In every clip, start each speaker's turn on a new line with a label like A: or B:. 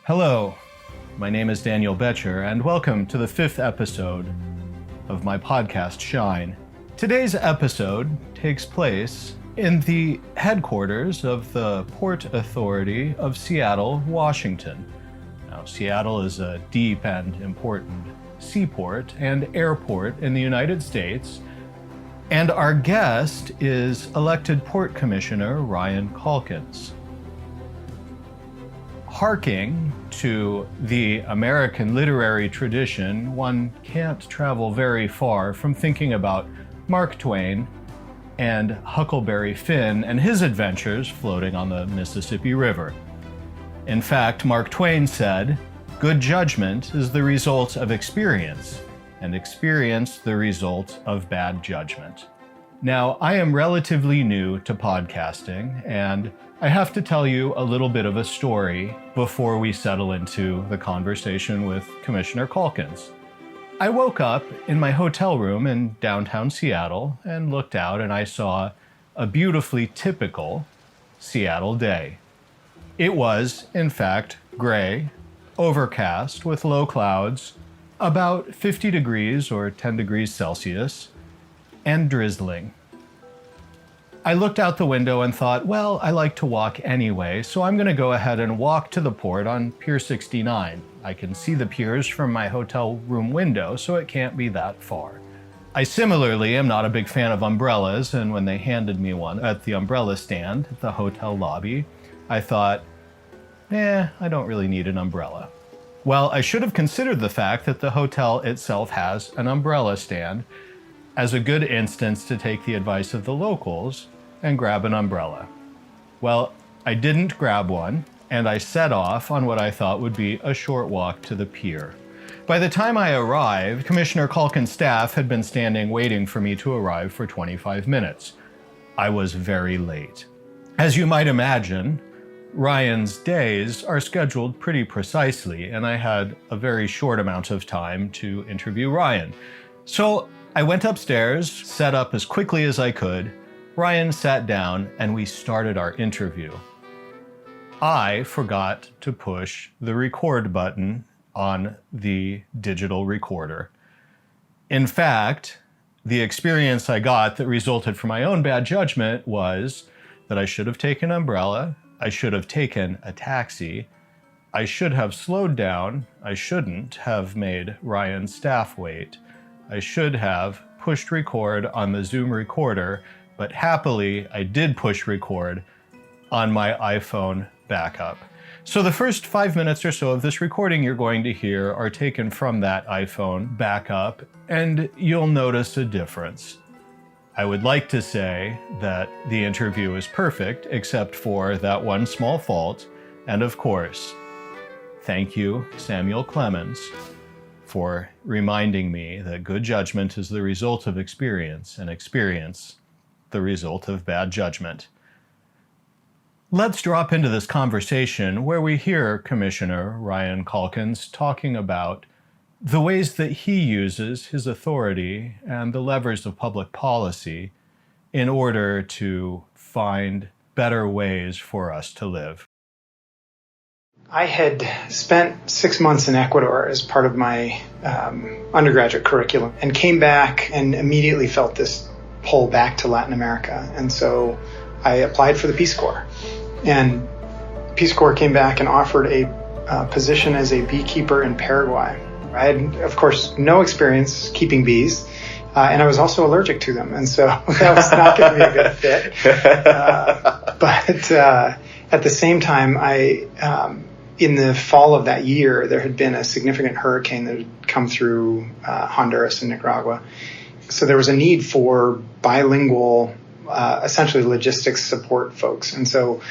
A: Hello, my name is Daniel Boettcher, and welcome to the 5th episode of my podcast, Shine. Today's episode takes place in the headquarters of the Port Authority of Seattle, Washington. Now, Seattle is a deep and important seaport and airport in the United States, and our guest is elected Port Commissioner Ryan Calkins. Harking to the American literary tradition, one can't travel very far from thinking about Mark Twain and Huckleberry Finn and his adventures floating on the Mississippi River. In fact, Mark Twain said, "Good judgment is the result of experience, and experience the result of bad judgment." Now, I am relatively new to podcasting, and I have to tell you a little bit of a story before we settle into the conversation with Commissioner Calkins. I woke up in my hotel room in downtown Seattle and looked out, and I saw a beautifully typical Seattle day. It was, in fact, gray, overcast with low clouds, about 50 degrees or 10 degrees Celsius, and drizzling. I looked out the window and thought, well, I like to walk anyway, so I'm going to go ahead and walk to the port on Pier 69. I can see the piers from my hotel room window, so it can't be that far. I similarly am not a big fan of umbrellas, and when they handed me one at the umbrella stand at the hotel lobby, I thought, I don't really need an umbrella. Well, I should have considered the fact that the hotel itself has an umbrella stand as a good instance to take the advice of the locals and grab an umbrella. Well, I didn't grab one, and I set off on what I thought would be a short walk to the pier. By the time I arrived, Commissioner Calkins' staff had been standing waiting for me to arrive for 25 minutes. I was very late. As you might imagine, Ryan's days are scheduled pretty precisely, and I had a very short amount of time to interview Ryan. So I went upstairs, set up as quickly as I could. Ryan sat down, and we started our interview. I forgot to push the record button on the digital recorder. In fact, the experience I got that resulted from my own bad judgment was that I should have taken an umbrella, I should have taken a taxi, I should have slowed down, I shouldn't have made Ryan's staff wait, I should have pushed record on the Zoom recorder, but happily I did push record on my iPhone backup. So the first 5 minutes or so of this recording you're going to hear are taken from that iPhone backup, and you'll notice a difference. I would like to say that the interview is perfect, except for that one small fault, and of course, thank you, Samuel Clemens, for reminding me that good judgment is the result of experience, and experience the result of bad judgment. Let's drop into this conversation where we hear Commissioner Ryan Calkins talking about the ways that he uses his authority and the levers of public policy in order to find better ways for us to live.
B: I had spent 6 months in Ecuador as part of my undergraduate curriculum and came back and immediately felt this pull back to Latin America. And so I applied for the Peace Corps. And Peace Corps came back and offered a position as a beekeeper in Paraguay. I had, of course, no experience keeping bees, and I was also allergic to them. And so that was not going to be a good fit. But at the same time, in the fall of that year, there had been a significant hurricane that had come through Honduras and Nicaragua. So there was a need for bilingual, essentially logistics support folks. And so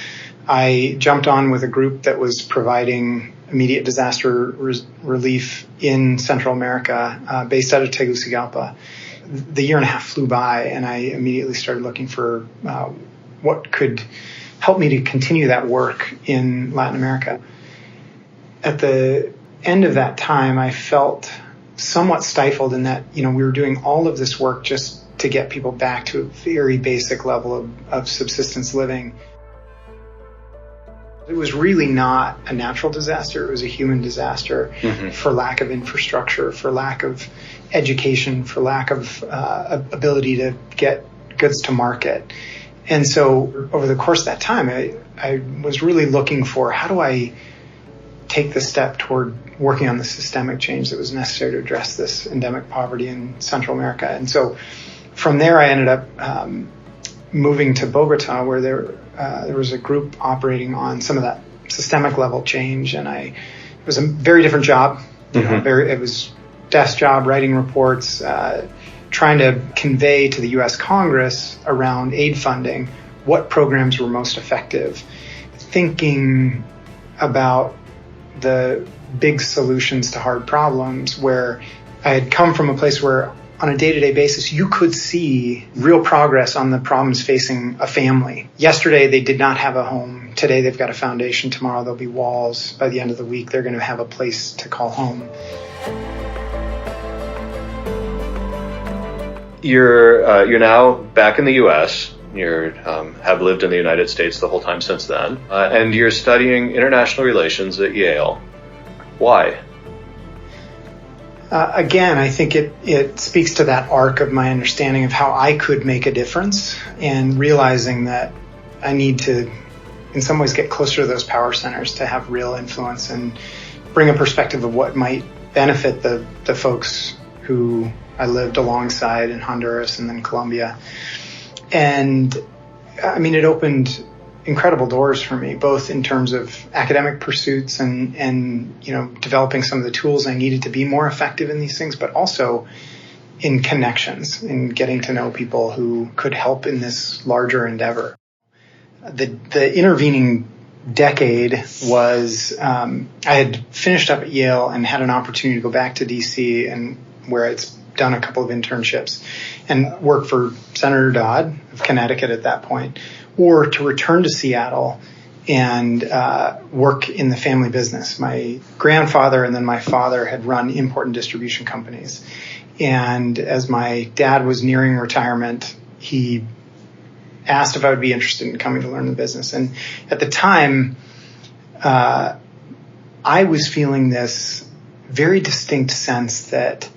B: I jumped on with a group that was providing immediate disaster relief in Central America, based out of Tegucigalpa. The year and a half flew by, and I immediately started looking for what could help me to continue that work in Latin America. At the end of that time, I felt somewhat stifled in that, we were doing all of this work just to get people back to a very basic level of subsistence living. It was really not a natural disaster. It was a human disaster for lack of infrastructure, for lack of education, for lack of ability to get goods to market. And so over the course of that time, I was really looking for how do I take the step toward working on the systemic change that was necessary to address this endemic poverty in Central America. And so from there, I ended up moving to Bogota, where there was a group operating on some of that systemic level change. And it was a very different job. It was desk job, writing reports, trying to convey to the U.S. Congress around aid funding what programs were most effective, thinking about the big solutions to hard problems, where I had come from a place where on a day-to-day basis, you could see real progress on the problems facing a family. Yesterday, they did not have a home. Today, they've got a foundation. Tomorrow, there'll be walls. By the end of the week, they're going to have a place to call home.
C: You're now back in the U.S. You have lived in the United States the whole time since then, and you're studying international relations at Yale. Why?
B: Again, I think it speaks to that arc of my understanding of how I could make a difference, and realizing that I need to, in some ways, get closer to those power centers to have real influence and bring a perspective of what might benefit the folks who I lived alongside in Honduras and then Colombia. And I mean, it opened incredible doors for me, both in terms of academic pursuits and developing some of the tools I needed to be more effective in these things, but also in connections, in getting to know people who could help in this larger endeavor. The intervening decade was I had finished up at Yale and had an opportunity to go back to DC, and where it's done a couple of internships and work for Senator Dodd of Connecticut at that point, or to return to Seattle and work in the family business. My grandfather and then my father had run import and distribution companies. And as my dad was nearing retirement, he asked if I would be interested in coming to learn the business. And at the time, I was feeling this very distinct sense that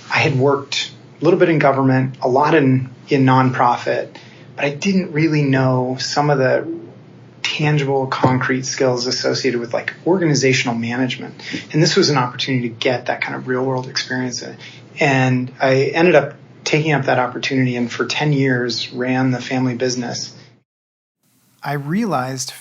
B: I had worked a little bit in government, a lot in nonprofit, but I didn't really know some of the tangible, concrete skills associated with like organizational management. And this was an opportunity to get that kind of real world experience. And I ended up taking up that opportunity, and for 10 years ran the family business. I realized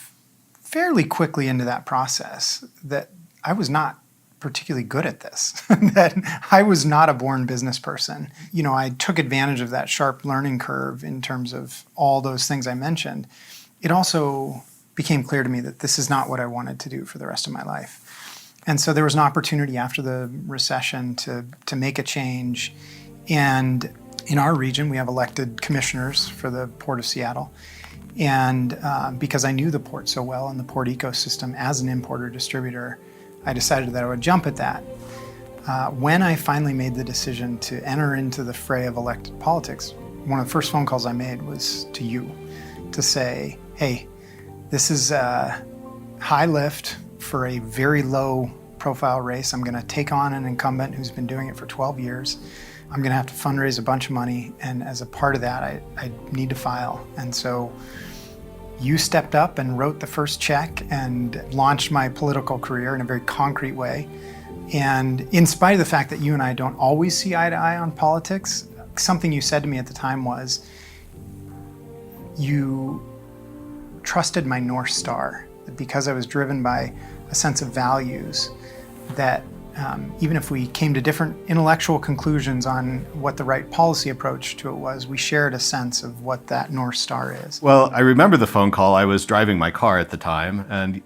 B: fairly quickly into that process that I was not particularly good at this, that I was not a born business person. I took advantage of that sharp learning curve in terms of all those things I mentioned. It also became clear to me that this is not what I wanted to do for the rest of my life. And so there was an opportunity after the recession to make a change. And in our region, we have elected commissioners for the Port of Seattle. And because I knew the port so well and the port ecosystem as an importer distributor, I decided that I would jump at that. When I finally made the decision to enter into the fray of elected politics, one of the first phone calls I made was to you, to say, hey, this is a high lift for a very low profile race. I'm going to take on an incumbent who's been doing it for 12 years. I'm going to have to fundraise a bunch of money, and as a part of that, I need to file. And so you stepped up and wrote the first check and launched my political career in a very concrete way. And in spite of the fact that you and I don't always see eye to eye on politics, something you said to me at the time was, you trusted my North Star, that because I was driven by a sense of values, that even if we came to different intellectual conclusions on what the right policy approach to it was, we shared a sense of what that North Star is.
A: Well, I remember the phone call. I was driving my car at the time, and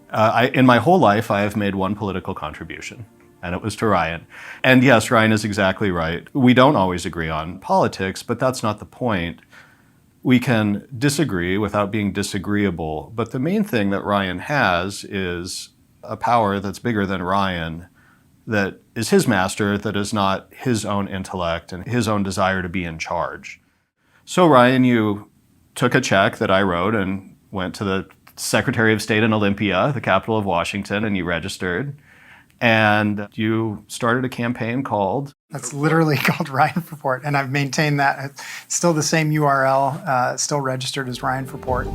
A: in my whole life, I have made one political contribution, and it was to Ryan. And yes, Ryan is exactly right. We don't always agree on politics, but that's not the point. We can disagree without being disagreeable, but the main thing that Ryan has is a power that's bigger than Ryan, that is his master, that is not his own intellect and his own desire to be in charge. So Ryan, you took a check that I wrote and went to the Secretary of State in Olympia, the capital of Washington, and you registered. And you started a campaign called...
B: That's literally called Ryan for Port, and I've maintained that. It's still the same URL, still registered as Ryan for Port.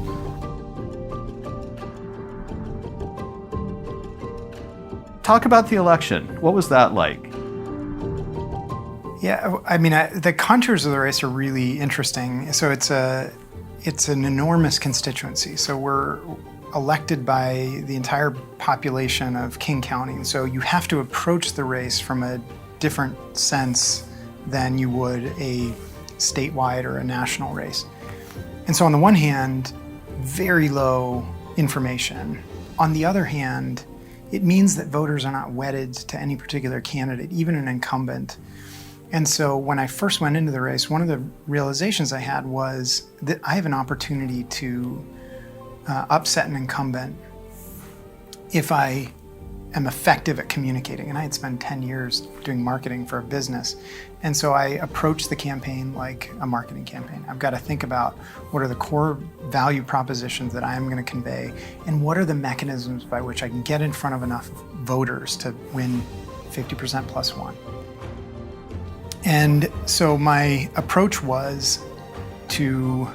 A: Talk about the election. What was that like?
B: Yeah, I mean, the contours of the race are really interesting. So it's an enormous constituency. So we're elected by the entire population of King County. And so you have to approach the race from a different sense than you would a statewide or a national race. And so on the one hand, very low information. On the other hand, it means that voters are not wedded to any particular candidate, even an incumbent. And so when I first went into the race, one of the realizations I had was that I have an opportunity to upset an incumbent if I am effective at communicating. And I had spent 10 years doing marketing for a business. And so I approached the campaign like a marketing campaign. I've got to think about what are the core value propositions that I am going to convey, and what are the mechanisms by which I can get in front of enough voters to win 50% plus one. And so my approach was to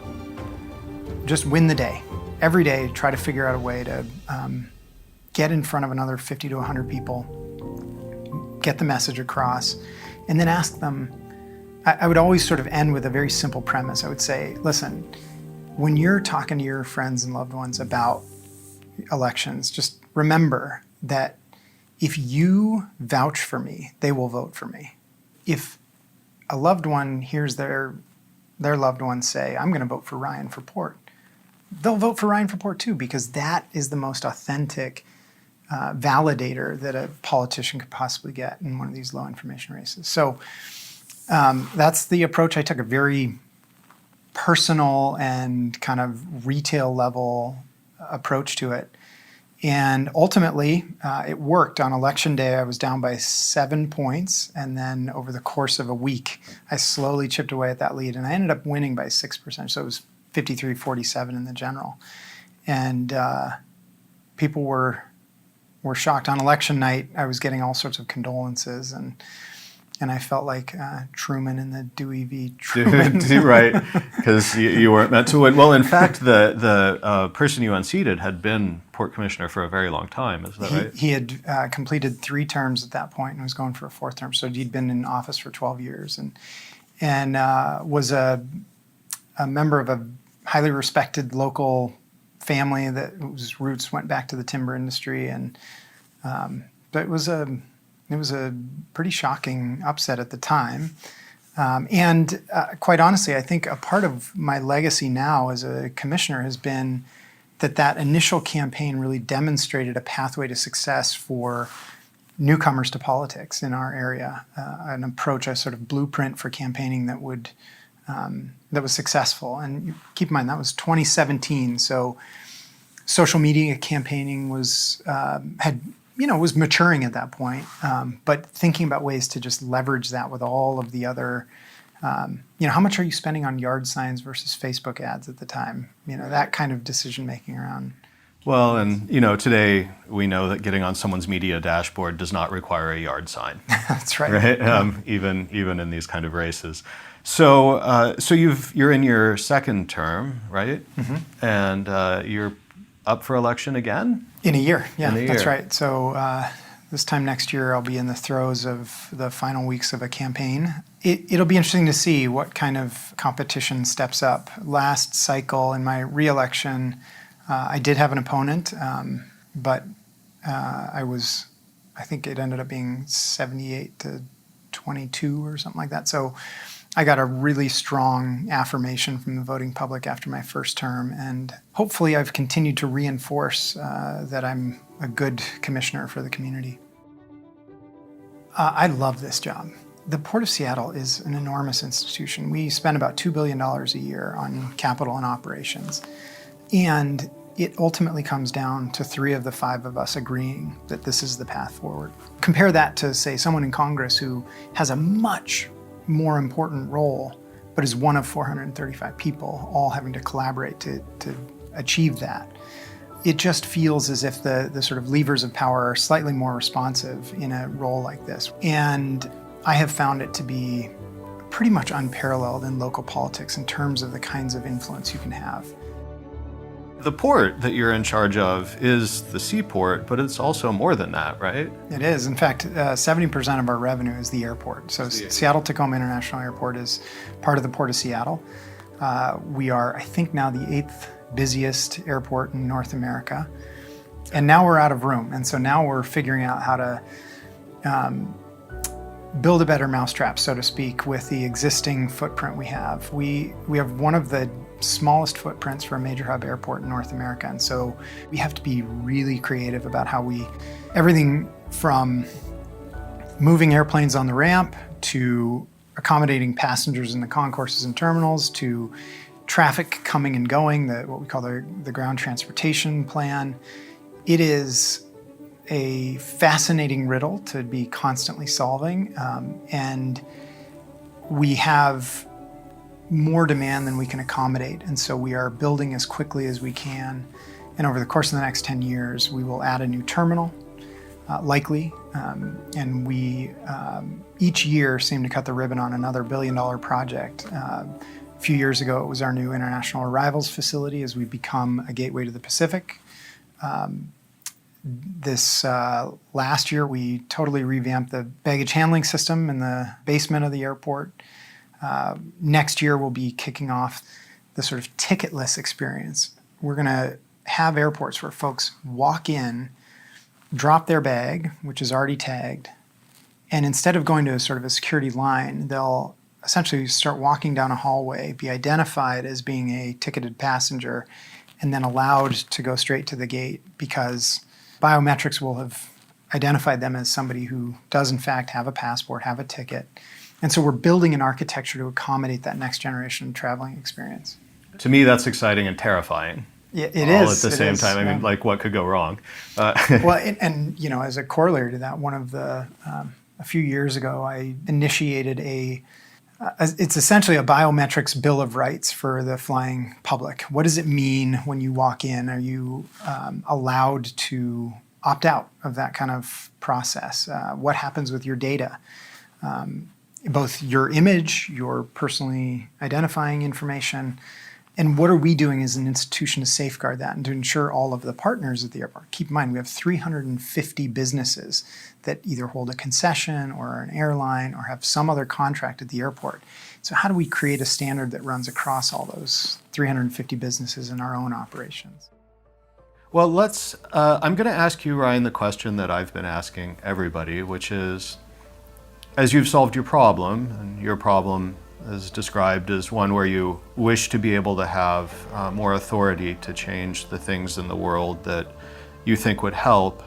B: just win the day. Every day, try to figure out a way to get in front of another 50 to 100 people, get the message across, and then ask them. I would always sort of end with a very simple premise. I would say, listen, when you're talking to your friends and loved ones about elections, just remember that if you vouch for me, they will vote for me. If a loved one hears their loved one say, I'm going to vote for Ryan for Port, they'll vote for Ryan for Port too, because that is the most authentic validator that a politician could possibly get in one of these low information races. So that's the approach I took, a very personal and kind of retail level approach to it. And ultimately, it worked. On election day, I was down by 7 points. And then over the course of a week, I slowly chipped away at that lead. And I ended up winning by 6%. So it was 53-47 in the general. And people were shocked. On election night, I was getting all sorts of condolences. And I felt like Truman in the Dewey v. Truman.
A: Right, because you weren't meant to win. Well, in fact, the person you unseated had been Port Commissioner for a very long time, is that right?
B: He had completed 3 terms at that point and was going for a 4th term. So he'd been in office for 12 years and was a member of a highly respected local family whose roots went back to the timber industry. But it was a pretty shocking upset at the time. And quite honestly, I think a part of my legacy now as a commissioner has been that initial campaign really demonstrated a pathway to success for newcomers to politics in our area, an approach, a sort of blueprint for campaigning that was successful. And keep in mind, that was 2017, so social media campaigning was maturing at that point, but thinking about ways to just leverage that with all of the other, how much are you spending on yard signs versus Facebook ads at the time? That kind of decision making around.
A: Well, and today we know that getting on someone's media dashboard does not require a yard sign.
B: That's right.
A: Right,
B: Yeah.
A: Even in these kind of races. So you're in your 2nd term, right? Mm-hmm. And you're up for election again?
B: In a year, yeah, that's right. So this time next year, I'll be in the throes of the final weeks of a campaign. It'll be interesting to see what kind of competition steps up. Last cycle in my re-election, I did have an opponent, but I think it ended up being 78-22 or something like that. So I got a really strong affirmation from the voting public after my first term, and hopefully I've continued to reinforce that I'm a good commissioner for the community. I love this job. The Port of Seattle is an enormous institution. We spend about $2 billion a year on capital and operations, and it ultimately comes down to 3 of the 5 of us agreeing that this is the path forward. Compare that to, say, someone in Congress who has a much more important role, but is one of 435 people, all having to collaborate to achieve that. it just feels as if the sort of levers of power are slightly more responsive in a role like this. And I have found it to be pretty much unparalleled in local politics in terms of the kinds of influence you can have.
A: The port that you're in charge of is the seaport, but it's also more than that, right?
B: It is. In fact, 70% of our revenue is the airport. So Seattle-Tacoma International Airport is part of the Port of Seattle. We are, I think, now the 8th busiest airport in North America. And now we're out of room. And so now we're figuring out how to build a better mousetrap, so to speak, with the existing footprint we have. We have one of the smallest footprints for a major hub airport in North America. And so we have to be really creative about how everything from moving airplanes on the ramp to accommodating passengers in the concourses and terminals to traffic coming and going, what we call the ground transportation plan. It is a fascinating riddle to be constantly solving, and we have more demand than we can accommodate, and so we are building as quickly as we can, and over the course of the next 10 years we will add a new terminal, likely, and we each year seem to cut the ribbon on another billion-dollar project. A few years ago it was our new international arrivals facility as we become a gateway to the Pacific. This last year, we totally revamped the baggage handling system in the basement of the airport. Next year, we'll be kicking off the sort of ticketless experience. We're going to have airports where folks walk in, drop their bag, which is already tagged, and instead of going to a sort of a security line, they'll essentially start walking down a hallway, be identified as being a ticketed passenger, and then allowed to go straight to the gate because Biometrics will have identified them as somebody who does in fact have a passport, have a ticket. And so we're building an architecture to accommodate that next generation traveling experience.
A: To me, that's exciting and terrifying.
B: It
A: all
B: is.
A: At the same time. I mean, like, what could go wrong?
B: Well, and you know, as a corollary to that, one of the a few years ago, I initiated it's essentially a biometrics bill of rights for the flying public. What does it mean when you walk in? Are you allowed to opt out of that kind of process? What happens with your data? Both your image, your personally identifying information, and what are we doing as an institution to safeguard that and to ensure all of the partners at the airport? Keep in mind, we have 350 businesses that either hold a concession or an airline or have some other contract at the airport. So how do we create a standard that runs across all those 350 businesses in our own operations?
A: Well, I'm going to ask you, Ryan, the question that I've been asking everybody, which is, as you've solved your problem, and your problem is described as one where you wish to be able to have more authority to change the things in the world that you think would help.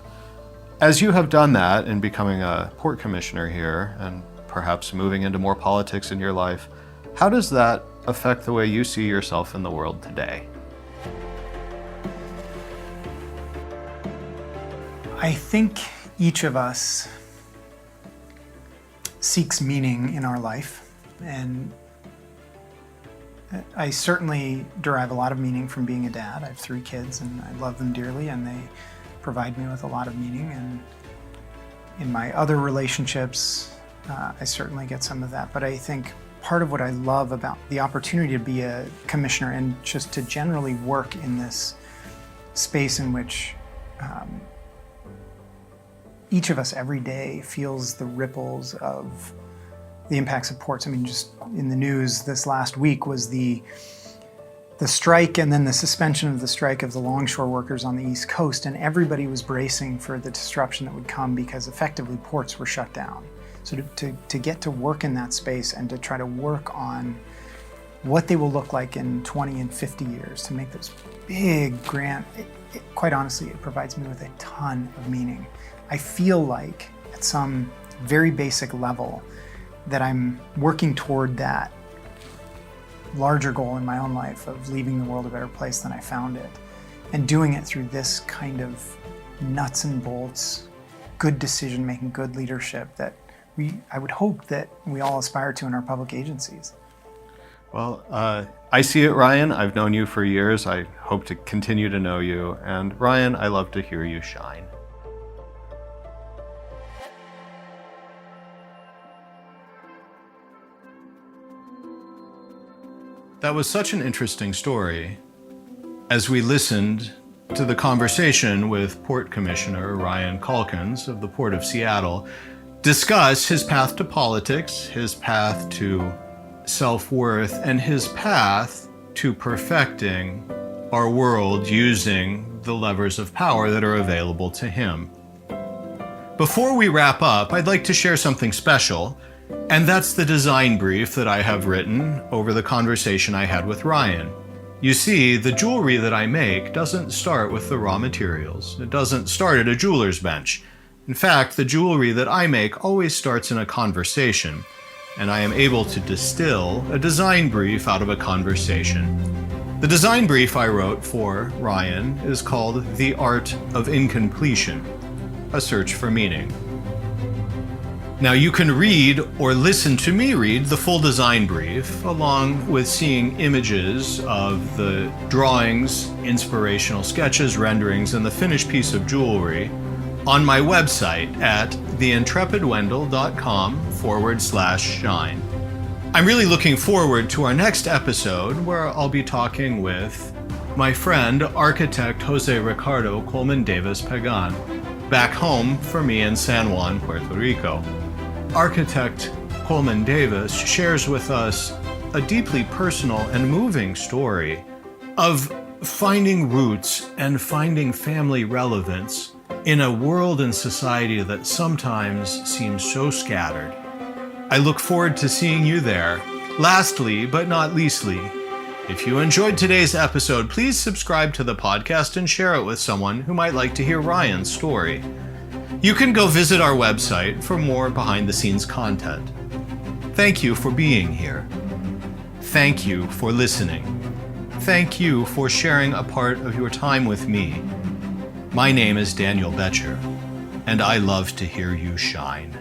A: As you have done that in becoming a port commissioner here and perhaps moving into more politics in your life, how does that affect the way you see yourself in the world today?
B: I think each of us seeks meaning in our life, and I certainly derive a lot of meaning from being a dad. I have 3 kids and I love them dearly, and they provide me with a lot of meaning. And in my other relationships, I certainly get some of that. But I think part of what I love about the opportunity to be a commissioner and just to generally work in this space in which each of us every day feels the ripples of the impacts of ports. I mean, just in the news this last week was the strike and then the suspension of the strike of the longshore workers on the East Coast, and everybody was bracing for the disruption that would come because effectively ports were shut down. So to get to work in that space and to try to work on what they will look like in 20 and 50 years, to make this big grant, quite honestly, it provides me with a ton of meaning. I feel like at some very basic level that I'm working toward that larger goal in my own life of leaving the world a better place than I found it, and doing it through this kind of nuts and bolts, good decision making, good leadership that I would hope that we all aspire to in our public agencies.
A: Well, I see it, Ryan. I've known you for years. I hope to continue to know you. And Ryan, I love to hear you shine. That was such an interesting story. As we listened to the conversation with Port Commissioner Ryan Calkins of the Port of Seattle discuss his path to politics, his path to self-worth, and his path to perfecting our world using the levers of power that are available to him. Before we wrap up, I'd like to share something special, and that's the design brief that I have written over the conversation I had with Ryan. You see, the jewelry that I make doesn't start with the raw materials. It doesn't start at a jeweler's bench. In fact, the jewelry that I make always starts in a conversation, and I am able to distill a design brief out of a conversation. The design brief I wrote for Ryan is called The Art of Incompletion, a search for meaning. Now you can read or listen to me read the full design brief, along with seeing images of the drawings, inspirational sketches, renderings, and the finished piece of jewelry on my website at theintrepidwendell.com/shine. I'm really looking forward to our next episode, where I'll be talking with my friend, architect Jose Ricardo Coleman Davis Pagan, back home for me in San Juan, Puerto Rico. Architect Coleman Davis shares with us a deeply personal and moving story of finding roots and finding family relevance in a world and society that sometimes seems so scattered. I look forward to seeing you there. Lastly, but not leastly, if you enjoyed today's episode, please subscribe to the podcast and share it with someone who might like to hear Ryan's story. You can go visit our website for more behind-the-scenes content. Thank you for being here. Thank you for listening. Thank you for sharing a part of your time with me. My name is Daniel Boettcher, and I love to hear you shine.